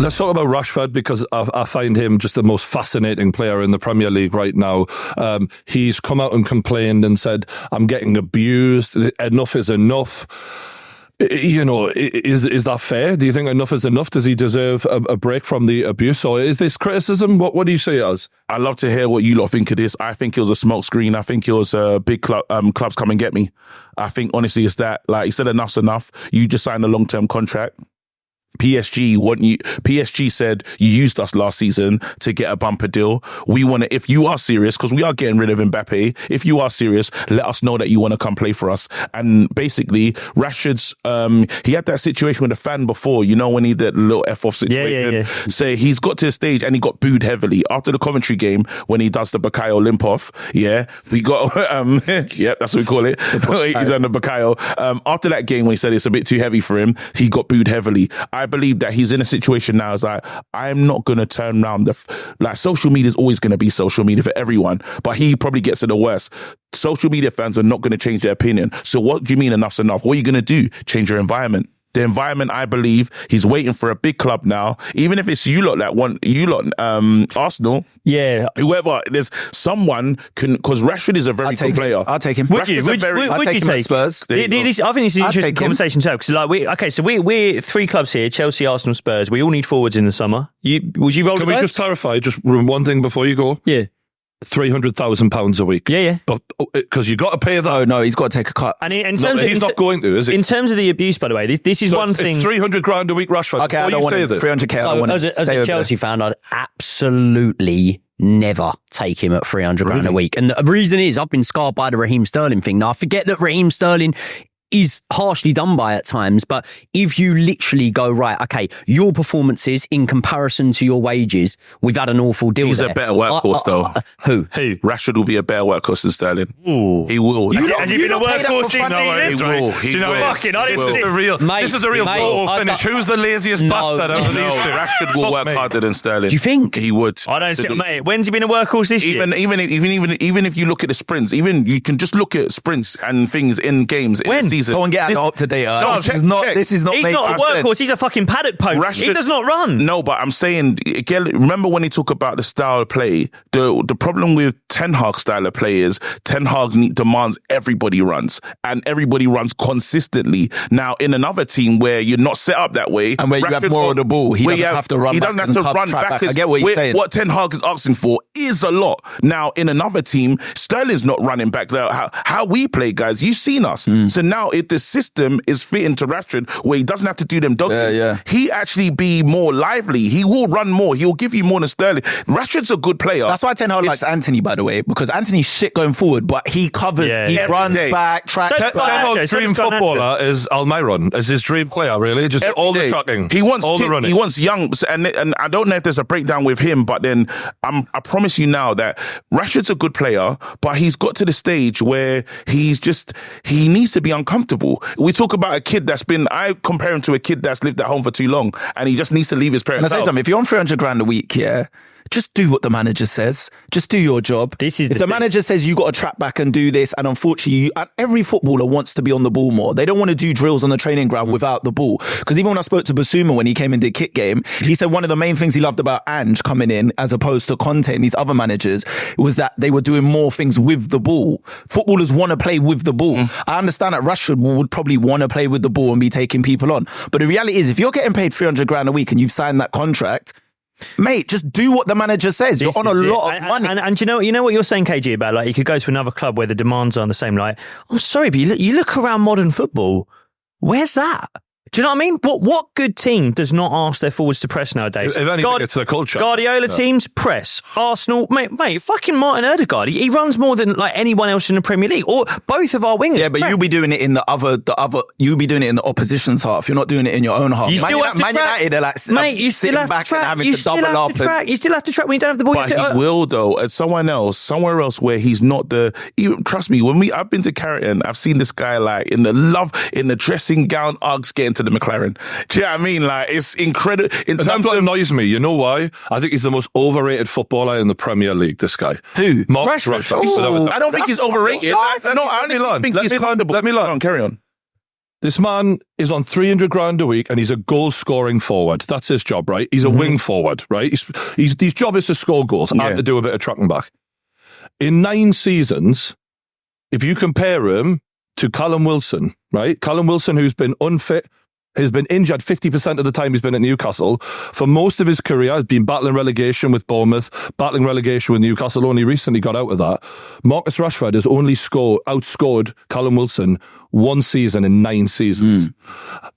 Let's talk about Rashford, because I find him just the most fascinating player in the Premier League right now. He's come out and complained and said, I'm getting abused. Enough is enough. You know, is that fair? Do you think enough is enough? Does he deserve a break from the abuse? Or is this criticism? What do you see it as? I'd love to hear what you lot think of this. I think it was a smokescreen. I think it was a big clubs come and get me. I think, honestly, it's that. Like, he said enough's enough. You just signed a long-term contract. PSG said you used us last season to get a bumper deal. We want to, if you are serious, because we are getting rid of Mbappe, if you are serious, let us know that you want to come play for us. And basically, Rashford's, he had that situation with a fan before, you know, when he did a little F-off situation. Yeah. So he's got to the stage and he got booed heavily. After the Coventry game, when he does the Bukayo limp-off, we got, that's what we call it. He done the Bukayo. After that game, when he said it's a bit too heavy for him, he got booed heavily. I believe that he's in a situation now. It's like, I'm not going to turn around. Like, social media is always going to be social media for everyone, but he probably gets it the worst. Social media fans are not going to change their opinion. So what do you mean enough's enough? What are you going to do? Change your environment. The environment, I believe, he's waiting for a big club now. Even if it's you lot that want, Arsenal. Yeah. Whoever, there's someone because Rashford is a very good player. I'll take him. Would you take Spurs? I think this is an interesting conversation too. Because we're three clubs here: Chelsea, Arsenal, Spurs. We all need forwards in the summer. Would you roll? Can we just clarify just one thing before you go? Yeah. £300,000 a week. Yeah. But because you got to pay that. Oh no, he's got to take a cut. And in terms he's not going to, is he? In terms of the abuse, by the way, this is one thing. It's 300 grand a week, Rashford. Okay, I don't want 300k. So, as a Chelsea fan, I'd absolutely never take him at 300 grand a week. And the reason is I've been scarred by the Raheem Sterling thing. Now, I forget that Raheem Sterling is harshly done by at times, but if you literally go, right, okay, your performances in comparison to your wages, we've had an awful deal. He's a better workhorse, though. Who? Rashford will be a better workhorse than Sterling. Ooh. He will. Has he been a workhorse this season? He will. He will. This is a real photo finish. Who's the laziest bastard out of these two? Rashford will work harder than Sterling. Do you think? He would. I don't see it, mate. When's he been a workhorse this year? Even if you look at the sprints, you can just look at sprints and things in games in the season. Someone get up to date. This is not. He's not a workhorse. He's a fucking paddock pony. He does not run. No, but I'm saying, again, remember when he talk about the style of play? The problem with Ten Hag's style of play is Ten Hag demands everybody runs, and everybody runs consistently. Now, in another team where you're not set up that way, and where you have more of the ball, he doesn't have to run. He doesn't have to run back. I get what you're saying. What Ten Hag is asking for is a lot. Now, in another team, Sterling's not running back. How we play, guys, you've seen us. So now, if the system is fitting to Rashford, where he doesn't have to do them doggies, he actually be more lively. He will run more. He'll give you more than Sterling. Rashford's a good player. That's why Ten Hag likes Anthony, by the way, because Anthony's shit going forward, but he covers, he runs back, tracks. Ten Hag's dream footballer is Almiron, is his dream player, really. Just all the tracking. He wants all the running. He wants young, and I don't know if there's a breakdown with him, but then I promise you now that Rashford's a good player, but he's got to the stage where he needs to be uncomfortable. We talk about a kid I compare him to a kid that's lived at home for too long, and he just needs to leave his parents' house. And I say something, if you're on 300 grand a week, just do what the manager says. Just do your job. If the manager says you got to track back and do this, and unfortunately, every footballer wants to be on the ball more. They don't want to do drills on the training ground without the ball. Because even when I spoke to Basuma when he came and did Kit Game, he said one of the main things he loved about Ange coming in, as opposed to Conte and these other managers, was that they were doing more things with the ball. Footballers want to play with the ball. I understand that Rashford would probably want to play with the ball and be taking people on. But the reality is, if you're getting paid 300 grand a week and you've signed that contract, mate, just do what the manager says. You're on a lot of money. And you know what you're saying, KG, about like you could go to another club where the demands aren't the same. Like, I'm sorry, but you look around modern football. Where's that? Do you know what I mean? What good team does not ask their forwards to press nowadays? If anything, it's the culture. Guardiola teams press. Arsenal, mate, fucking Martin Ødegaard. He runs more than like anyone else in the Premier League, or both of our wingers. Yeah, but you'll be doing it in the other. You'll be doing it in the opposition's half. You're not doing it in your own half. You still have to Man track. United are like, mate, you still have to track. You still have to track. You still have to track when you don't have the ball. But he will, though, at somewhere else where he's not the. Trust me, I've been to Carrington, I've seen this guy like in the dressing gown, Uggs getting to the McLaren. Do you know what I mean? Like, it's incredible. That's what annoys me. You know why? I think he's the most overrated footballer in the Premier League, this guy. Who? Marcus Rashford. I don't think he's overrated. Let me learn. Carry on. This man is on 300 grand a week and he's a goal scoring forward. That's his job, right? He's a wing forward, right? His job is to score goals and to do a bit of tracking back. In 9 seasons, if you compare him to Callum Wilson, right? Callum Wilson, who's been unfit, has been injured 50% of the time he's been at Newcastle. For most of his career, has been battling relegation with Bournemouth, battling relegation with Newcastle, only recently got out of that. Marcus Rashford has only outscored Callum Wilson 1 season in 9 seasons.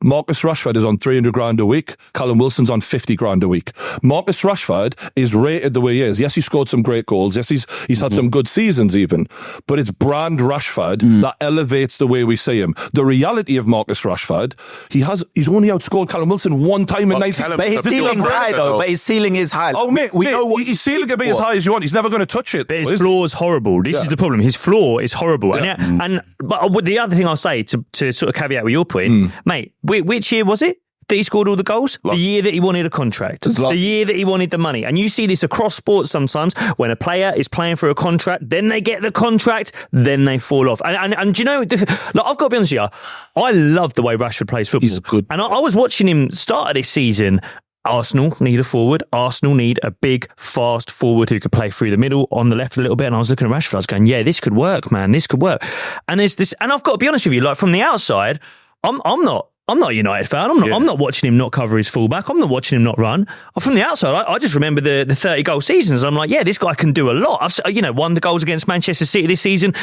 Marcus Rashford is on 300 grand a week. Callum Wilson's on 50 grand a week. Marcus Rashford is rated the way he is. Yes, he scored some great goals. Yes, he's had some good seasons even. But it's brand Rashford that elevates the way we see him. The reality of Marcus Rashford, he's only outscored Callum Wilson 1 time in 90. But his ceiling's high though. But his ceiling is high. Oh, mate, we know his ceiling can be as high as you want. He's never going to touch it. But his floor is horrible. This is the problem. His floor is horrible. Yeah. But the other thing I'll say to sort of caveat with your point, mate, which year was it that he scored all the goals? The year that he wanted a contract. The year that he wanted the money. And you see this across sports sometimes when a player is playing for a contract, then they get the contract, then they fall off. And do you know, like, I've got to be honest with you, I love the way Rashford plays football. He's good. And I was watching him start of this season. Arsenal need a forward. Arsenal need a big, fast forward who could play through the middle, on the left a little bit. And I was looking at Rashford. I was going, yeah, this could work, man. This could work. And there's this, and I've got to be honest with you, like from the outside, I'm not a United fan. I'm not watching him not cover his fullback. I'm not watching him not run. From the outside, I just remember the 30 goal seasons. I'm like, yeah, this guy can do a lot. I've won the goals against Manchester City this season.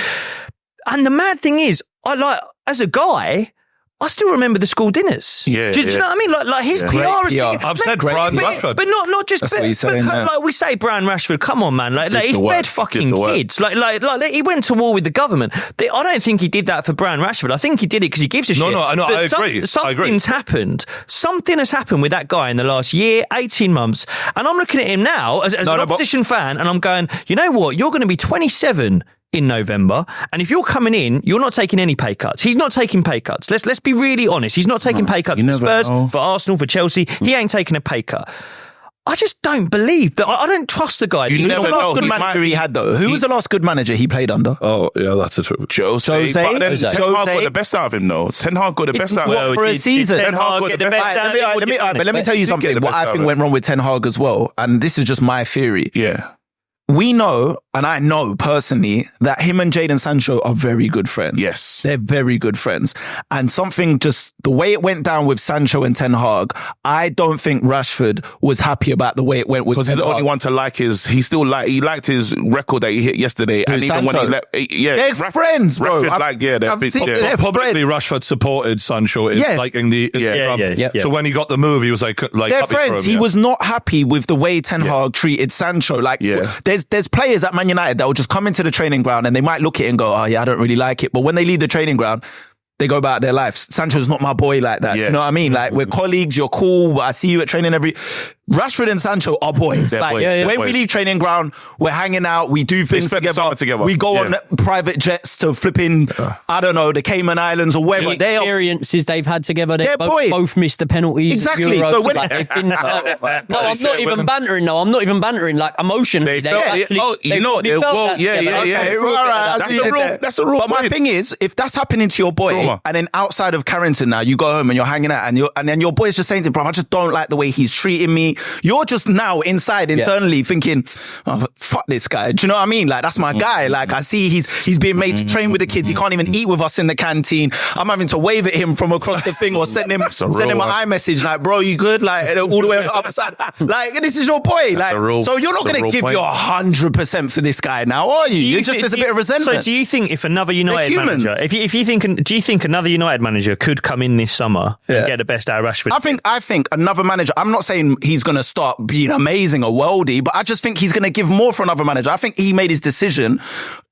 And the mad thing is, as a guy, I still remember the school dinners. Yeah, do you know what I mean? Like his PR is... I've said Brian Rashford. But not just... That's what he's saying, like we say Brian Rashford, come on, man. Like he fed fucking kids. Like he went to war with the government. I don't think he did that for Brian Rashford. I think he did it because he gives a shit. No, I agree. Something's happened. Something has happened with that guy in the last year, 18 months. And I'm looking at him now as an opposition fan and I'm going, you know what? You're going to be 27 in November, and if you're coming in, you're not taking any pay cuts. He's not taking pay cuts. Let's be really honest. He's not taking pay cuts for Spurs, for Arsenal, for Chelsea. He ain't taking a pay cut. I just don't believe that. I don't trust the guy. You never know. Good manager he had though. Who was the last good manager he played under? Oh yeah, that's a true. Jose. But then Ten Hag got the best out of him though. Ten Hag got the best out of him. For a season. Ten Hag got the best out of him. But let me tell you something. What I think went wrong with Ten Hag as well, and this is just my theory. Yeah. We know, and I know personally, that him and Jadon Sancho are very good friends. Yes. They're very good friends. And something just, the way it went down with Sancho and Ten Hag, I don't think Rashford was happy about the way it went with Ten Hag. Because he's the only one to like he liked his record that he hit yesterday. And even when he left, they're friends, bro. They're Publicly, Rashford supported Sancho in liking the Instagram. So when he got the move, he was like they're friends. He was not happy with the way Ten Hag treated Sancho. Like, there's players at Man United that will just come into the training ground and they might look at it and go, oh yeah, I don't really like it. But when they leave the training ground, they go about their lives. Sancho's not my boy like that. You know what I mean? Like, we're colleagues, you're cool, but I see you at training Rashford and Sancho are boys. When we leave training ground, we're hanging out, we do things together. We go on private jets to flipping, I don't know, the Cayman Islands or wherever. The experiences they've had together, they're both missed the penalties. Exactly. Euros. So when I'm not even bantering. No, I'm not even bantering. Like, emotionally, That's a rule. But my thing is, if that's happening to your boy, and then outside of Carrington now, you go home and you're hanging out, and then your boy's just saying to you, bro, I just don't like the way he's treating me. You're just now internally thinking, oh, fuck this guy. Do you know what I mean? Like, that's my guy. Like, I see he's being made to train with the kids. He can't even eat with us in the canteen. I'm having to wave at him from across the thing or send him an iMessage like, bro, you good? Like, all the way on the other side. Like, this is your boy. Like, so you're not going to give your 100% for this guy now, are you? There's a bit of resentment. So do you think if another United manager, do you think another United manager could come in this summer and get the best out of Rashford? I think another manager, I'm not saying he's going to start being amazing or worldy, but I just think he's going to give more for another manager. I think he made his decision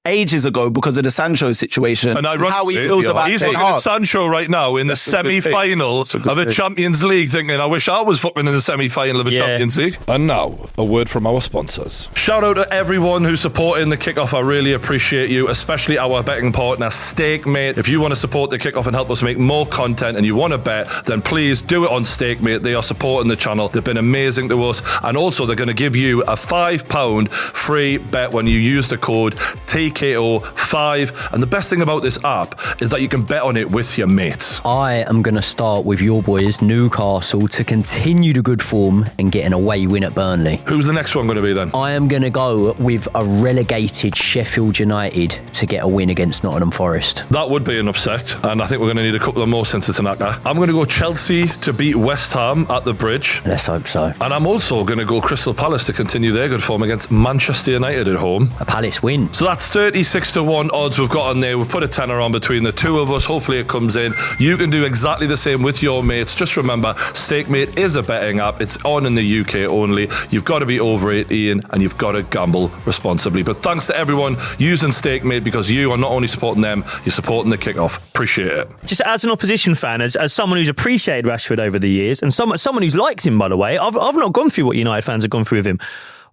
ages ago because of the Sancho situation. And how he feels about he's looking at Sancho right now in the semi-final of the Champions League thinking, I wish I was fucking in the semi-final of a Champions League. And now, a word from our sponsors. Shout out to everyone who's supporting the Kickoff. I really appreciate you, especially our betting partner, StakeMate. If you want to support the Kickoff and help us make more content and you want to bet, then please do it on StakeMate. They are supporting the channel. They've been amazing to us. And also, they're going to give you a £5 free bet when you use the code TKICK UKO 5. And the best thing about this app is that you can bet on it with your mates. I am going to start with your boys, Newcastle, to continue the good form and get an away win at Burnley. Who's the next one going to be then? I am going to go with a relegated Sheffield United to get a win against Nottingham Forest. That would be an upset, and I think we're going to need a couple of more since it's an Tanaka. I'm going to go Chelsea to beat West Ham at the Bridge. Let's hope so. And I'm also going to go Crystal Palace to continue their good form against Manchester United at home. A Palace win. So that's 36-1 odds we've got on there. We've put a tenner on between the two of us. Hopefully it comes in. You can do exactly the same with your mates. Just remember, StakeMate is a betting app. It's on in the UK only. You've got to be over 18 and you've got to gamble responsibly. But thanks to everyone using StakeMate, because you are not only supporting them, you're supporting the kickoff. Appreciate it. Just as an opposition fan, as someone who's appreciated Rashford over the years, and someone who's liked him, by the way, I've not gone through what United fans have gone through with him.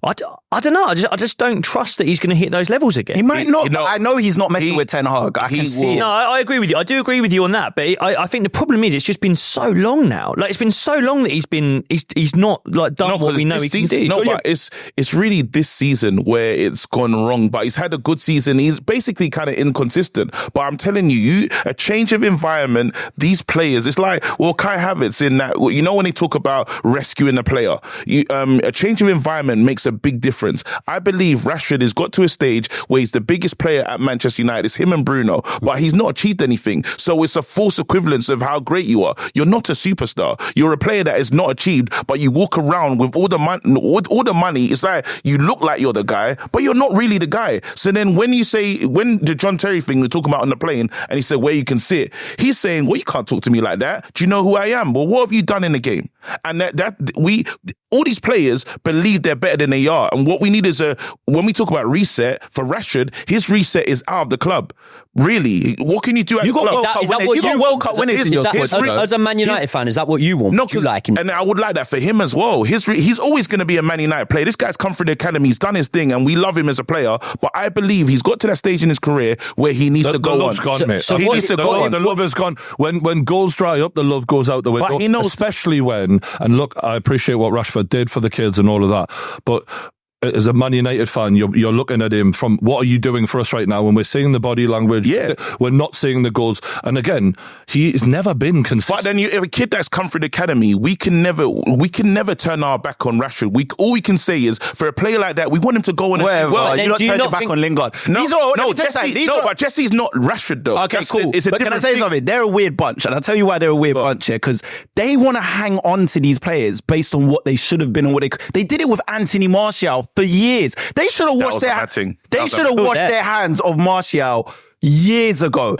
I don't know. I just don't trust that he's going to hit those levels again. He might not. I know he's not messing with Ten Hag. I can see it. No, I agree with you. I do agree with you on that. But I think the problem is it's just been so long now. Like, it's been so long that he's not like done what we know he can do. No, but it's really this season where it's gone wrong. But he's had a good season. He's basically kind of inconsistent. But I'm telling you, a change of environment. These players, it's like Kai Havertz in that. You know when they talk about rescuing a player, a change of environment makes a big difference. I believe Rashford has got to a stage where he's the biggest player at Manchester United. It's him and Bruno, but he's not achieved anything. So it's a false equivalence of how great you are. You're not a superstar. You're a player that is not achieved, but you walk around with all the money. It's like you look like you're the guy, but you're not really the guy. So then when the John Terry thing we're talking about on the plane, and he said where you can sit, he's saying, well, you can't talk to me like that. Do you know who I am? Well, what have you done in the game? And all these players believe they're better than they are. And what we need is when we talk about reset for Rashford, his reset is out of the club. Really, what can you do at the club? You got World Cup winners in your squad. As a Man United fan, is that what you want? No, you like him? And I would like that for him as well. He's always going to be a Man United player. This guy's come through the academy. He's done his thing, and we love him as a player. But I believe he's got to that stage in his career where he needs to go on. The love's gone, mate. So he needs to go on. The love is gone. When goals dry up, the love goes out the window. But he knows, especially when. And look, I appreciate what Rashford did for the kids and all of that, but as a Man United fan, you're looking at him from what are you doing for us right now? When we're seeing the body language, we're not seeing the goals. And again, he's never been consistent. But then you have a kid that's come through the academy. We can never turn our back on Rashford. All we can say is for a player like that, we want him to go on. You not turn your back on Lingard. But Jesse's not Rashford though. Okay, cool. But can I say something? They're a weird bunch, and I'll tell you why they're a weird bunch here. Because they want to hang on to these players based on what they should have been and what they did it with Anthony Martial for years. They should have washed their hands of Martial years ago.